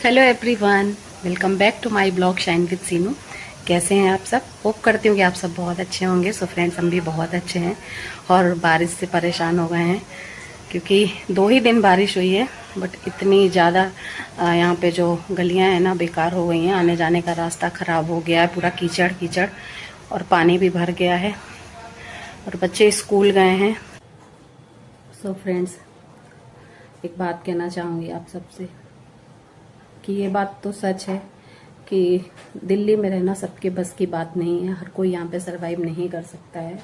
Hello everyone, welcome back to my blog Shine with Seenu. कैसे हैं आप सब? होप करती हूँ कि आप सब बहुत अच्छे होंगे। सो फ्रेंड्स, हम भी बहुत अच्छे हैं और बारिश से परेशान हो गए हैं क्योंकि 2 ही दिन बारिश हुई है। बट इतनी ज़्यादा यहाँ पे जो गलियाँ हैं ना बेकार हो गई हैं। आने जाने का रास्ता ख़राब हो गया है, पूरा कीचड़ कीचड़ और पानी भी भर गया है और बच्चे स्कूल गए हैं। सो फ्रेंड्स, एक बात कहना चाहूँगी आप सबसे कि ये बात तो सच है कि दिल्ली में रहना सबके बस की बात नहीं है। हर कोई यहाँ पे सरवाइव नहीं कर सकता है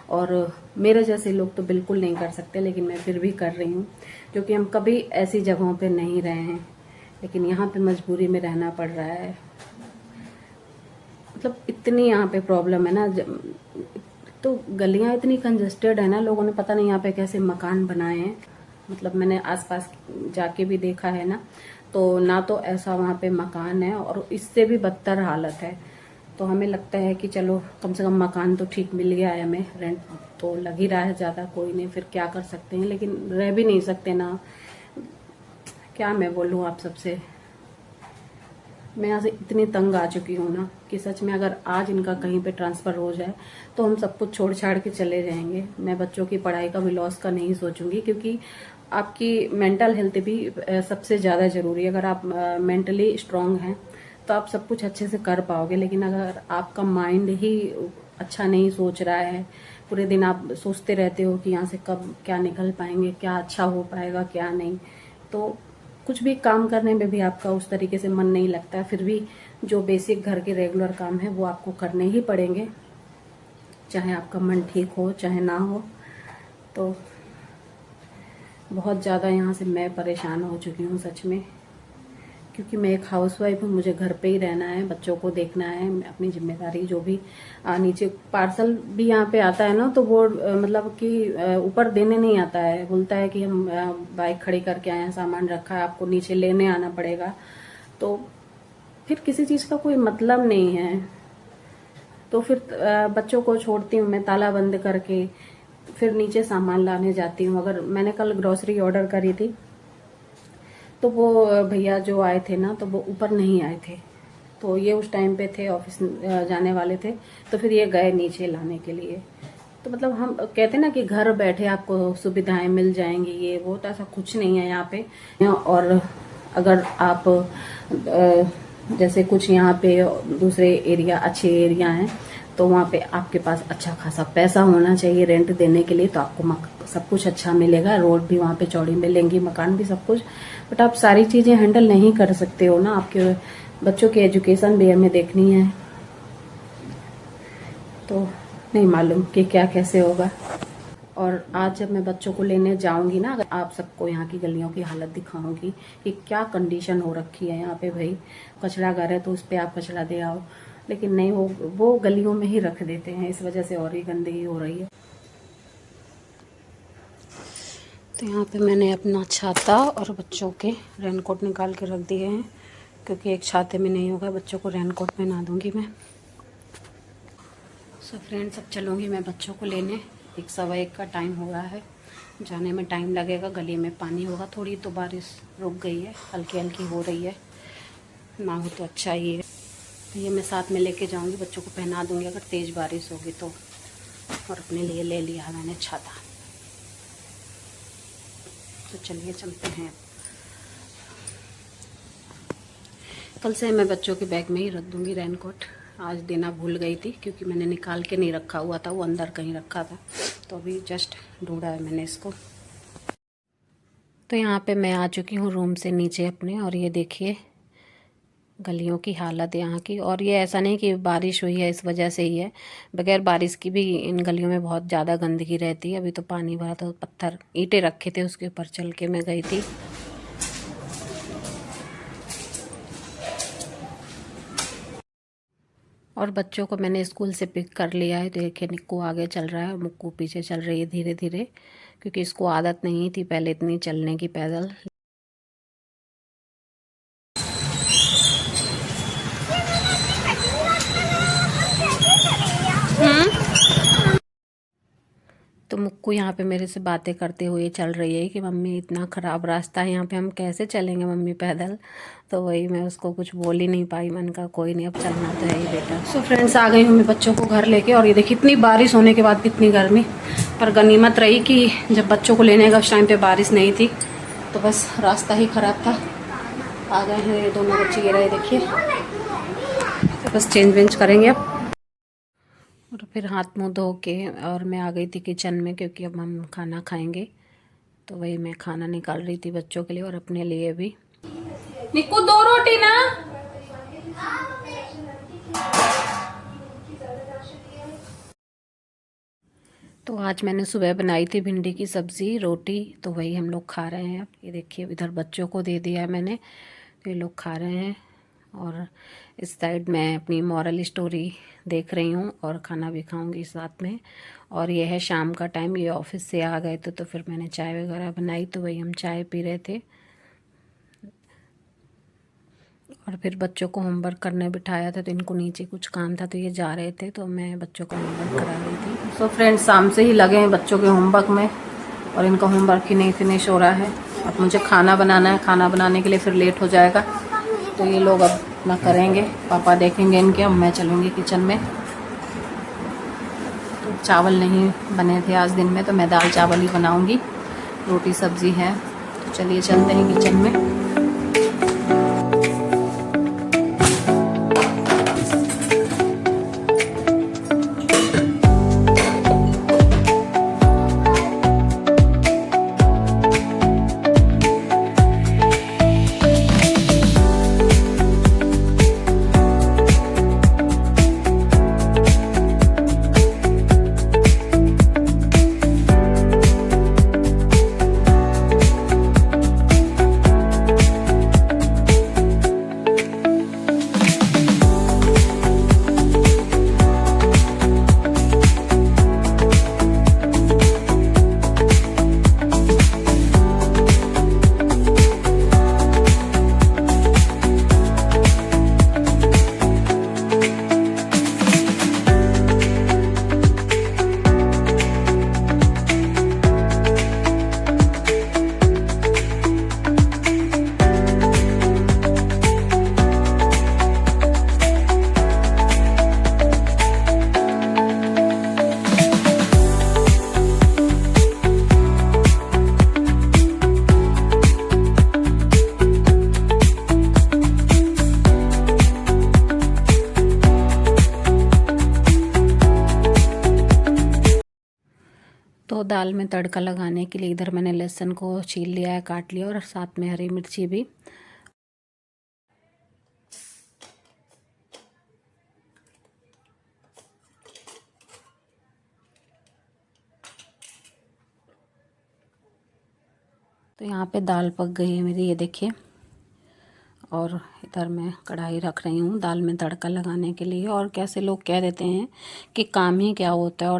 और मेरे जैसे लोग तो बिल्कुल नहीं कर सकते, लेकिन मैं फिर भी कर रही हूँ क्योंकि हम कभी ऐसी जगहों पे नहीं रहे हैं। लेकिन यहाँ पे मजबूरी में रहना पड़ रहा है। मतलब इतनी यहाँ पे प्रॉब्लम है ना, तो गलियाँ इतनी कंजस्टेड है ना, लोगों ने पता नहीं यहाँ पे कैसे मकान बनाए हैं। मतलब मैंने आसपास जाके भी देखा है ना, तो ना तो ऐसा वहाँ पे मकान है और इससे भी बदतर हालत है। तो हमें लगता है कि चलो कम से कम मकान तो ठीक मिल गया है हमें, रेंट तो लग ही रहा है ज़्यादा, कोई नहीं, फिर क्या कर सकते हैं। लेकिन रह भी नहीं सकते ना, क्या मैं बोलूँ आप सबसे। मैं यहाँ से इतनी तंग आ चुकी हूँ ना कि सच में अगर आज इनका कहीं पे ट्रांसफ़र हो जाए तो हम सब कुछ छोड़ छाड़ के चले जाएंगे। मैं बच्चों की पढ़ाई का भी लॉस का नहीं सोचूंगी क्योंकि आपकी मेंटल हेल्थ भी सबसे ज़्यादा ज़रूरी है। अगर आप मेंटली स्ट्रांग हैं तो आप सब कुछ अच्छे से कर पाओगे, लेकिन अगर आपका माइंड ही अच्छा नहीं सोच रहा है, पूरे दिन आप सोचते रहते हो कि यहाँ से कब क्या निकल पाएंगे, क्या अच्छा हो पाएगा क्या नहीं, तो कुछ भी काम करने में भी आपका उस तरीके से मन नहीं लगता है। फिर भी जो बेसिक घर के रेगुलर काम है वो आपको करने ही पड़ेंगे, चाहे आपका मन ठीक हो चाहे ना हो। तो बहुत ज़्यादा यहाँ से मैं परेशान हो चुकी हूँ सच में, क्योंकि मैं एक हाउसवाइफ हूँ, मुझे घर पे ही रहना है, बच्चों को देखना है, अपनी जिम्मेदारी जो भी। नीचे पार्सल भी यहाँ पे आता है ना, तो वो मतलब कि ऊपर देने नहीं आता है, बोलता है कि हम बाइक खड़ी करके आए हैं, सामान रखा है, आपको नीचे लेने आना पड़ेगा। तो फिर किसी चीज़ का कोई मतलब नहीं है। तो फिर बच्चों को छोड़ती हूँ मैं ताला बंद करके, फिर नीचे सामान लाने जाती हूँ। अगर मैंने कल ग्रोसरी ऑर्डर करी थी तो वो भैया जो आए थे ना, तो वो ऊपर नहीं आए थे, तो ये उस टाइम पे थे, ऑफिस जाने वाले थे, तो फिर ये गए नीचे लाने के लिए। तो मतलब हम कहते ना कि घर बैठे आपको सुविधाएं मिल जाएंगी ये वो, तो ऐसा कुछ नहीं है यहाँ पे। और अगर आप जैसे कुछ यहाँ पे दूसरे एरिया, अच्छे एरिया हैं, तो वहाँ पे आपके पास अच्छा खासा पैसा होना चाहिए रेंट देने के लिए, तो आपको सब कुछ अच्छा मिलेगा, रोड भी वहाँ पे चौड़ी मिलेंगी, मकान भी, सब कुछ। बट आप सारी चीजें हैंडल नहीं कर सकते हो ना, आपके बच्चों की एजुकेशन भी हमें देखनी है, तो नहीं मालूम कि क्या कैसे होगा। और आज जब मैं बच्चों को लेने जाऊंगी ना, अगर आप सबको यहाँ की गलियों की हालत दिखाऊंगी कि क्या कंडीशन हो रखी है यहाँ पे। भाई कचरा घर है तो उस पर आप कचरा दे आओ, लेकिन नहीं, वो गलियों में ही रख देते हैं, इस वजह से और ही गंदगी हो रही है। तो यहाँ पे मैंने अपना छाता और बच्चों के रेनकोट निकाल के रख दिए हैं, क्योंकि एक छाते में नहीं होगा, बच्चों को रेनकोट पहना दूंगी मैं। सो फ्रेंड्स, अब चलूँगी मैं बच्चों को लेने। 1:15 का टाइम हो रहा है, जाने में टाइम लगेगा, गली में पानी होगा। थोड़ी तो बारिश रुक गई है, हल्की हल्की हो रही है, ना हो तो अच्छा ही है। तो ये मैं साथ में लेके जाऊंगी, बच्चों को पहना दूंगी अगर तेज़ बारिश होगी तो। और अपने लिए ले लिया मैंने छाता। तो चलिए चलते हैं। कल से मैं बच्चों के बैग में ही रख दूंगी रेनकोट। आज देना भूल गई थी क्योंकि मैंने निकाल के नहीं रखा हुआ था, वो अंदर कहीं रखा था, तो अभी जस्ट ढूंढा है मैंने इसको। तो यहाँ पे मैं आ चुकी हूँ रूम से नीचे अपने, और ये देखिए गलियों की हालत यहाँ की। और ये ऐसा नहीं कि बारिश हुई है इस वजह से ही है, बगैर बारिश की भी इन गलियों में बहुत ज़्यादा गंदगी रहती है। अभी तो पानी भरा था, पत्थर ईंटें रखे थे, उसके ऊपर चल के मैं गई थी। और बच्चों को मैंने स्कूल से पिक कर लिया है। देखिए निक्कू आगे चल रहा है और मुक्कू पीछे चल रही है धीरे धीरे, क्योंकि इसको आदत नहीं थी पहले इतनी चलने की पैदल। तो मुक्कू यहाँ पे मेरे से बातें करते हुए चल रही है कि मम्मी इतना ख़राब रास्ता है यहाँ पे, हम कैसे चलेंगे मम्मी पैदल। तो वही मैं उसको कुछ बोल ही नहीं पाई, मन का कोई नहीं, अब चलना तो है ही बेटा। सो फ्रेंड्स, आ गई हूँ मैं बच्चों को घर लेके, और ये देखिए इतनी बारिश होने के बाद कितनी गर्मी, पर गनीमत रही कि जब बच्चों को लेने का उस टाइम पर बारिश नहीं थी, तो बस रास्ता ही ख़राब था। आ गए हैं ये दोनों बच्चे, ये रहे देखिए, तो बस चेंज वेंज करेंगे अब, और फिर हाथ मुंह धो के और मैं आ गई थी किचन में, क्योंकि अब हम खाना खाएंगे। तो वही मैं खाना निकाल रही थी बच्चों के लिए और अपने लिए भी। निक्कू 2 रोटी ना। तो आज मैंने सुबह बनाई थी भिंडी की सब्ज़ी, रोटी, तो वही हम लोग खा रहे हैं। अब ये देखिए इधर बच्चों को दे दिया है मैंने, तो ये लोग खा रहे हैं, और इस साइड मैं अपनी मॉरल स्टोरी देख रही हूँ और खाना भी खाऊंगी साथ में। और ये है शाम का टाइम, ये ऑफिस से आ गए थे तो फिर मैंने चाय वगैरह बनाई, तो वही हम चाय पी रहे थे। और फिर बच्चों को होमवर्क करने बिठाया था, तो इनको नीचे कुछ काम था तो ये जा रहे थे, तो मैं बच्चों का होमवर्क करा रही थी। सो फ्रेंड्स, शाम से ही लगे हैं बच्चों के होमवर्क में, और इनका होमवर्क ही नहीं फिनिश हो रहा है। अब मुझे खाना बनाना है, खाना बनाने के लिए फिर लेट हो जाएगा, तो ये लोग अब अपना करेंगे, पापा देखेंगे इनके, अब मैं चलूँगी किचन में। तो चावल नहीं बने थे आज दिन में, तो मैं दाल चावल ही बनाऊँगी, रोटी सब्ज़ी है। तो चलिए चलते हैं किचन में। तो दाल में तड़का लगाने के लिए इधर मैंने लहसुन को छील लिया है, काट लिया, और साथ में हरी मिर्ची भी। तो यहाँ पे दाल पक गई है मेरी, ये देखिए, और इधर मैं कढ़ाई रख रही हूँ दाल में तड़का लगाने के लिए। और कैसे लोग कह देते हैं कि काम ही क्या होता है,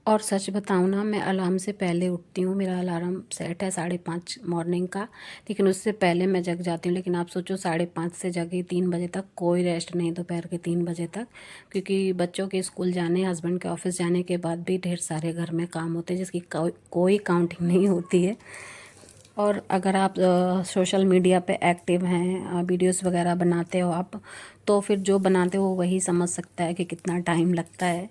और सच बताऊँ ना, मैं अलार्म से पहले उठती हूँ। मेरा अलार्म सेट है 5:30 मॉर्निंग का, लेकिन उससे पहले मैं जग जाती हूँ। लेकिन आप सोचो 5:30 से जगी 3 बजे तक, कोई रेस्ट नहीं दोपहर के 3 बजे तक, क्योंकि बच्चों के स्कूल जाने, हस्बैंड के ऑफिस जाने के बाद भी ढेर सारे घर में काम होते हैं, जिसकी कोई काउंटिंग नहीं होती है। और अगर आप सोशल मीडिया पे एक्टिव हैं, वीडियोस वगैरह बनाते हो आप, तो फिर जो बनाते हो वही समझ सकता है कि कितना टाइम लगता है।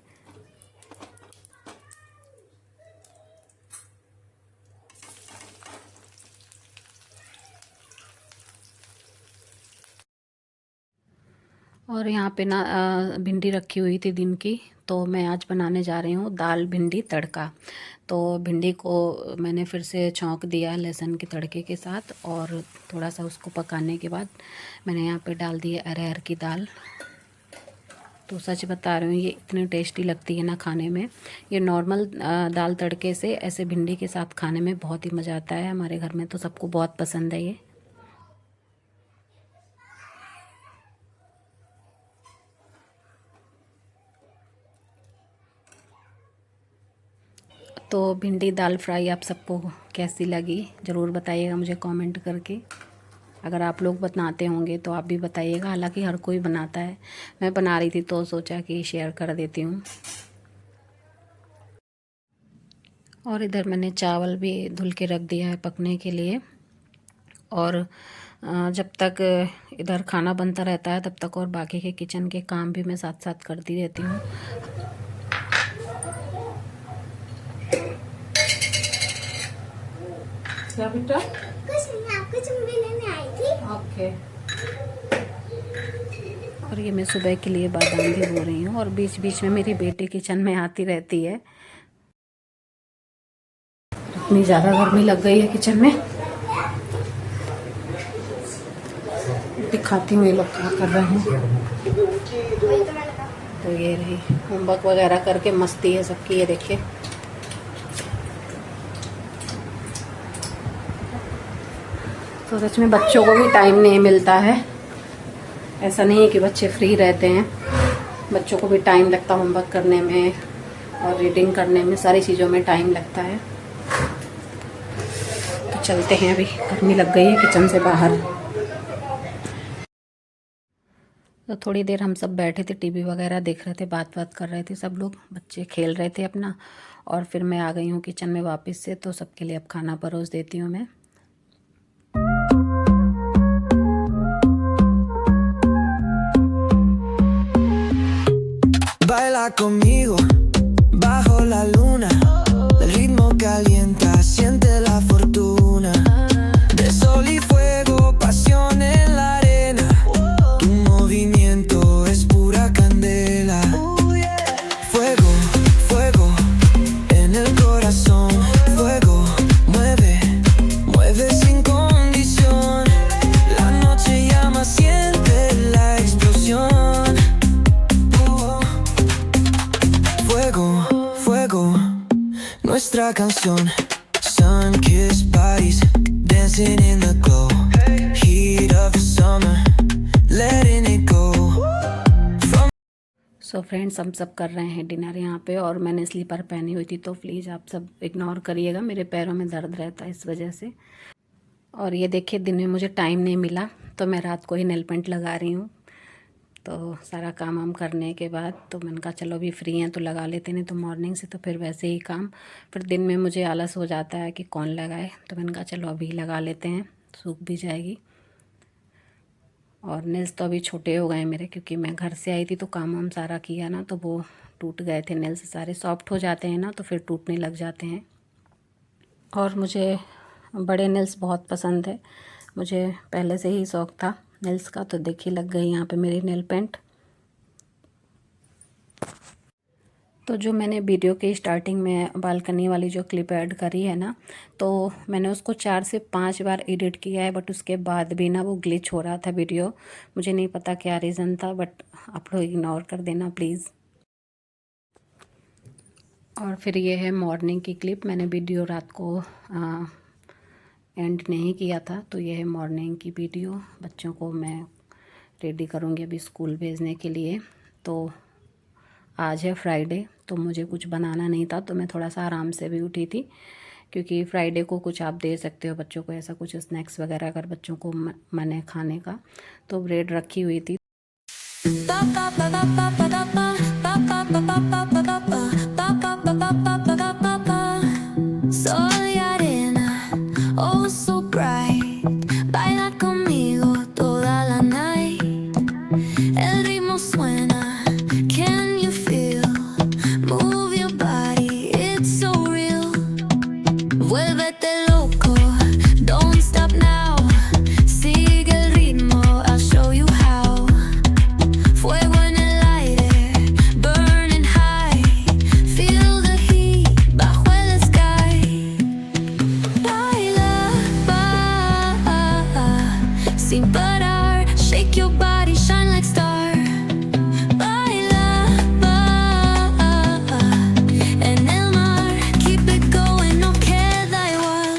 और यहाँ पे ना भिंडी रखी हुई थी दिन की, तो मैं आज बनाने जा रही हूँ दाल भिंडी तड़का। तो भिंडी को मैंने फिर से छौंक दिया लहसुन के तड़के के साथ, और थोड़ा सा उसको पकाने के बाद मैंने यहाँ पे डाल दी अरहर की दाल। तो सच बता रही हूँ, ये इतनी टेस्टी लगती है ना खाने में। ये नॉर्मल दाल तड़के से ऐसे भिंडी के साथ खाने में बहुत ही मज़ा आता है। हमारे घर में तो सबको बहुत पसंद है ये। तो भिंडी दाल फ्राई आप सबको कैसी लगी ज़रूर बताइएगा मुझे कमेंट करके। अगर आप लोग बनाते होंगे तो आप भी बताइएगा, हालांकि हर कोई बनाता है, मैं बना रही थी तो सोचा कि शेयर कर देती हूँ। और इधर मैंने चावल भी धुल के रख दिया है पकने के लिए। और जब तक इधर खाना बनता रहता है तब तक और बाकी के किचन के काम भी मैं साथ साथ करती रहती हूँ। क्या बेटा? कुछ नहीं, आपको चुम्बी लेने आई थी। ओके। और ये मैं सुबह के लिए बादाम भी बो रही हूँ और बीच बीच में मेरी बेटी किचन में आती रहती है। इतनी ज़्यादा गर्मी लग गई है किचन में। दिखाती हूँ ये लोग क्या कर रहे हैं। तो ये रही होमवर्क वगैरह करके मस्ती है सबकी, ये देखिए। तो सच में बच्चों को भी टाइम नहीं मिलता है। ऐसा नहीं है कि बच्चे फ्री रहते हैं, बच्चों को भी टाइम लगता है होमवर्क करने में और रीडिंग करने में, सारी चीज़ों में टाइम लगता है। तो चलते हैं, अभी गर्मी लग गई है किचन से बाहर। तो थोड़ी देर हम सब बैठे थे, टीवी वगैरह देख रहे थे, बात कर रहे थे सब लोग, बच्चे खेल रहे थे अपना। और फिर मैं आ गई हूँ किचन में वापस से। तो सबके लिए अब खाना परोस देती हूँ मैं। Baila conmigo bajo la luna, el ritmo calienta, siente la fortuna de sol y fuego, pasión en la arena, tu movimiento es pura candela, fuego, fuego en el corazón, fuego, mueve, mueve sin condición, la noche llama, siente la explosión. Fuego, fuego, nuestra canción. Sun-kissed bodies dancing in the glow. Heat of the summer, letting it go. So friends, हम सब कर रहे हैं dinner यहाँ पे। और मैंने sleeper पहनी हुई थी, तो प्लीज़ आप सब इग्नोर करिएगा, मेरे पैरों में दर्द रहता है इस वजह से। और ये देखिए, दिन में मुझे टाइम नहीं मिला तो मैं रात को ही नेल पेंट लगा रही हूँ। तो सारा काम वाम करने के बाद तो मैंने कहा चलो अभी फ्री हैं तो लगा लेते, नहीं तो मॉर्निंग से तो फिर वैसे ही काम, फिर दिन में मुझे आलस हो जाता है कि कौन लगाए। तो मैंने कहा चलो अभी लगा लेते हैं, सूख भी जाएगी। और नेल्स तो अभी छोटे हो गए मेरे, क्योंकि मैं घर से आई थी तो काम वाम सारा किया ना, तो वो टूट गए थे नेल्स सारे। सॉफ्ट हो जाते हैं ना तो फिर टूटने लग जाते हैं। और मुझे बड़े नेल्स बहुत पसंद है, मुझे पहले से ही शौक़ था नेल्स का। तो देखिए लग गई यहाँ पे मेरी नेल पेंट। तो जो मैंने वीडियो के स्टार्टिंग में बालकनी वाली जो क्लिप ऐड करी है ना, तो मैंने उसको 4 से 5 बार एडिट किया है, बट उसके बाद भी ना वो ग्लिच हो रहा था वीडियो। मुझे नहीं पता क्या रीज़न था, बट आप लोग इग्नोर कर देना प्लीज़। और फिर ये है मॉर्निंग की क्लिप। मैंने वीडियो रात को एंड नहीं किया था, तो ये है मॉर्निंग की वीडियो। बच्चों को मैं रेडी करूँगी अभी स्कूल भेजने के लिए। तो आज है फ्राइडे, तो मुझे कुछ बनाना नहीं था, तो मैं थोड़ा सा आराम से भी उठी थी, क्योंकि फ्राइडे को कुछ आप दे सकते हो बच्चों को, ऐसा कुछ स्नैक्स वगैरह अगर बच्चों को मन है खाने का। तो ब्रेड रखी हुई थी। Sin parar, shake your body, shine like star. Baila, en el mar, keep it going, no queda igual.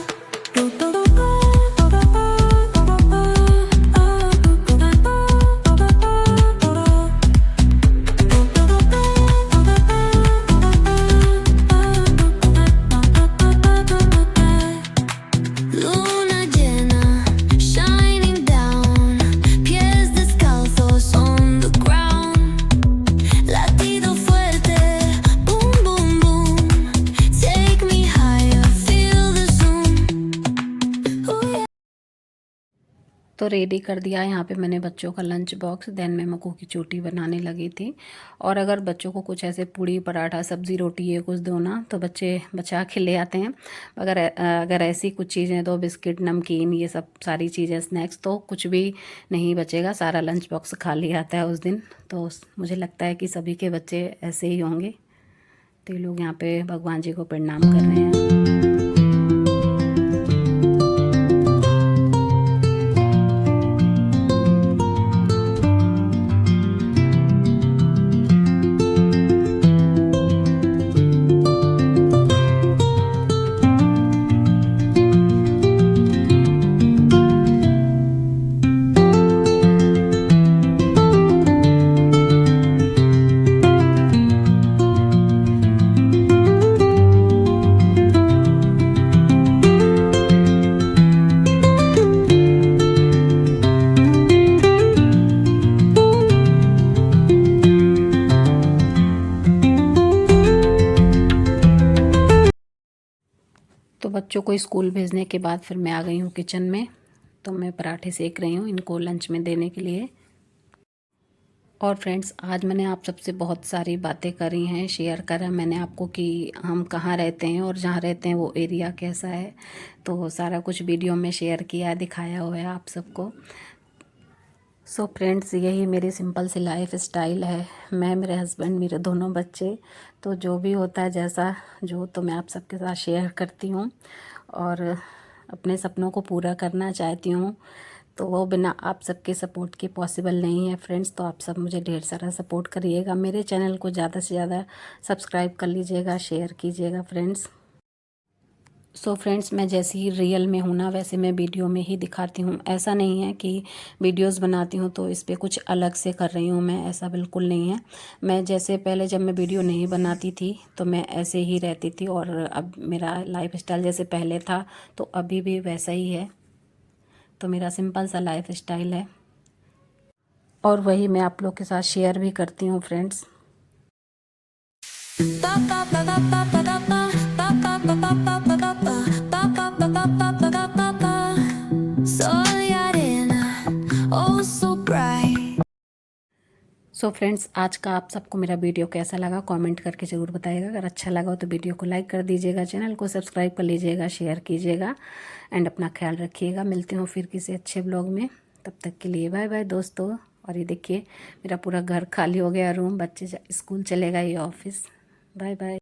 तो रेडी कर दिया यहाँ पे मैंने बच्चों का लंच बॉक्स। देन मैं मक्कू की चोटी बनाने लगी थी। और अगर बच्चों को कुछ ऐसे पूड़ी पराठा सब्ज़ी रोटी ये कुछ दो ना तो बच्चे बचा के ले आते हैं। अगर ऐसी कुछ चीज़ें दो, बिस्किट नमकीन ये सब सारी चीज़ें स्नैक्स, तो कुछ भी नहीं बचेगा, सारा लंच बॉक्स खाली आता है उस दिन। तो मुझे लगता है कि सभी के बच्चे ऐसे ही होंगे। तो ये लोग यहाँ पे भगवान जी को प्रणाम कर रहे हैं। तो बच्चों को स्कूल भेजने के बाद फिर मैं आ गई हूँ किचन में। तो मैं पराठे सेक रही हूँ इनको लंच में देने के लिए। और फ्रेंड्स, आज मैंने आप सबसे बहुत सारी बातें करी हैं, शेयर करा मैंने आपको कि हम कहाँ रहते हैं और जहाँ रहते हैं वो एरिया कैसा है। तो सारा कुछ वीडियो में शेयर किया, दिखाया हुआ है आप सबको। सो फ्रेंड्स, यही मेरी सिंपल सी लाइफ स्टाइल है। मैं, मेरे हस्बैंड, मेरे दोनों बच्चे, तो जो भी होता है जैसा जो, तो मैं आप सबके साथ शेयर करती हूँ। और अपने सपनों को पूरा करना चाहती हूँ, तो वो बिना आप सबके सपोर्ट के पॉसिबल नहीं है फ्रेंड्स। तो आप सब मुझे ढेर सारा सपोर्ट करिएगा, मेरे चैनल को ज़्यादा से ज़्यादा सब्सक्राइब कर लीजिएगा, शेयर कीजिएगा फ्रेंड्स। सो फ्रेंड्स, मैं जैसे ही रियल में हूँ ना वैसे मैं वीडियो में ही दिखाती हूँ। ऐसा नहीं है कि वीडियोस बनाती हूँ तो इस पे कुछ अलग से कर रही हूँ मैं, ऐसा बिल्कुल नहीं है। मैं जैसे पहले जब मैं वीडियो नहीं बनाती थी तो मैं ऐसे ही रहती थी, और अब मेरा लाइफ स्टाइल जैसे पहले था तो अभी भी वैसा ही है। तो मेरा सिंपल सा लाइफ स्टाइल है और वही मैं आप लोग के साथ शेयर भी करती हूँ फ्रेंड्स। सो फ्रेंड्स, आज का आप सबको मेरा वीडियो कैसा लगा कमेंट करके ज़रूर बताइएगा। अगर अच्छा लगा हो तो वीडियो को लाइक कर दीजिएगा, चैनल को सब्सक्राइब कर लीजिएगा, शेयर कीजिएगा एंड अपना ख्याल रखिएगा। मिलती हूँ फिर किसी अच्छे ब्लॉग में, तब तक के लिए बाय बाय दोस्तों। और ये देखिए मेरा पूरा घर खाली हो गया, रूम, बच्चे स्कूल चले गए, ये ऑफिस। Bye bye.